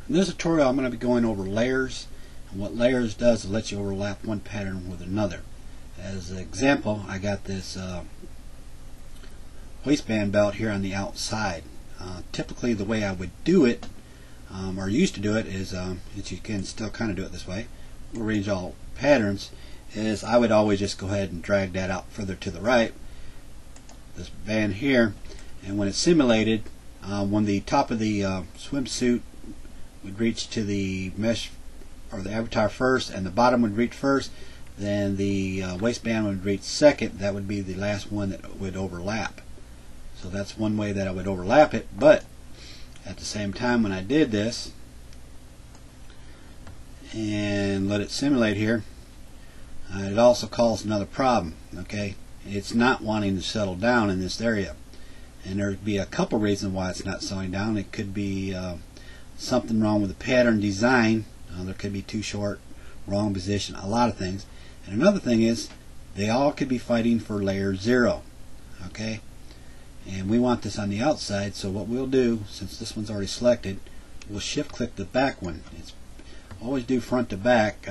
In this tutorial I'm going to be going over layers, and what layers does is let you overlap one pattern with another. As an example, I got this waistband belt here on the outside. Typically the way I would do it, or used to do it, is that you can still kind of do it this way, arrange all patterns, is I would always just go ahead and drag that out further to the right, this band here, and when it's simulated, when the top of the swimsuit would reach to the mesh or the avatar first and the bottom would reach first, then the waistband would reach second. That would be the last one that would overlap. So that's one way that I would overlap it, but at the same time when I did this and let it simulate here, it also caused another problem. Okay, it's not wanting to settle down in this area, and there'd be a couple reasons why it's not settling down. It could be something wrong with the pattern design. There could be too short, wrong position, a lot of things. And another thing is they all could be fighting for layer 0. Okay, and we want this on the outside, so what we'll do, since this one's already selected, we'll shift click the back one. It's always do front to back.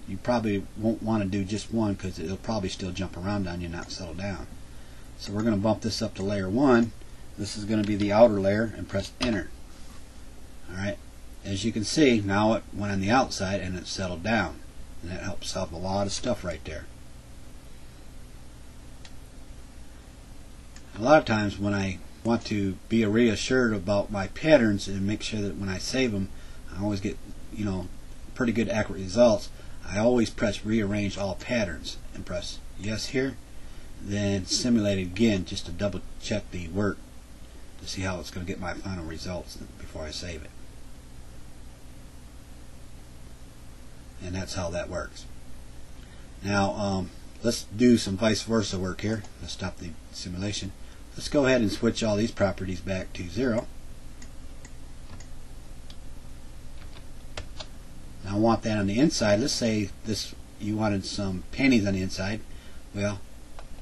You probably won't want to do just one because it'll probably still jump around on you and not settle down. So we're going to bump this up to layer 1. This is going to be the outer layer, and press enter. Alright, as you can see, now it went on the outside and it settled down, and that helps solve a lot of stuff right there. A lot of times when I want to be reassured about my patterns and make sure that when I save them I always get, pretty good accurate results, I always press rearrange all patterns and press yes here, then simulate it again just to double check the work to see how it's going to get my final results before I save it. And that's how that works. Now let's do some vice versa work here. Let's stop the simulation. Let's go ahead and switch all these properties back to 0. Now I want that on the inside. Let's say this, you wanted some panties on the inside. Well,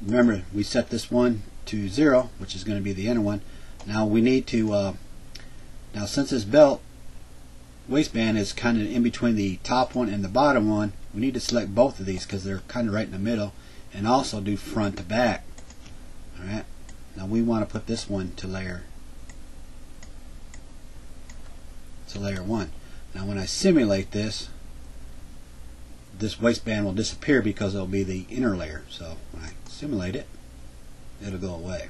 remember we set this one to 0, which is going to be the inner one. Now we need to now since this belt waistband is kind of in between the top one and the bottom one, we need to select both of these because they're kind of right in the middle, and also do front to back. Alright, now we want to put this one to layer 1. Now when I simulate this, this waistband will disappear because it'll be the inner layer. So when I simulate it, it'll go away,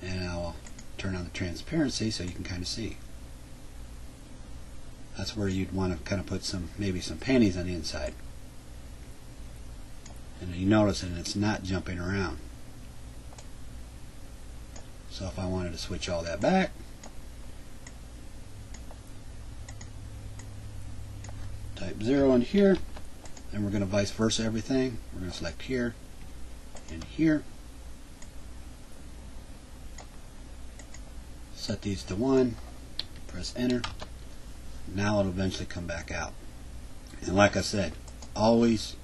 and I'll turn on the transparency so you can kind of see. That's where you'd want to kind of put maybe some panties on the inside. And you notice that it's not jumping around. So if I wanted to switch all that back, type 0 in here, and we're going to vice versa everything. We're going to select here and here. Set these to 1, press enter. Now it'll eventually come back out. And like I said, always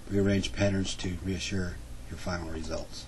rearrange patterns to reassure your final results.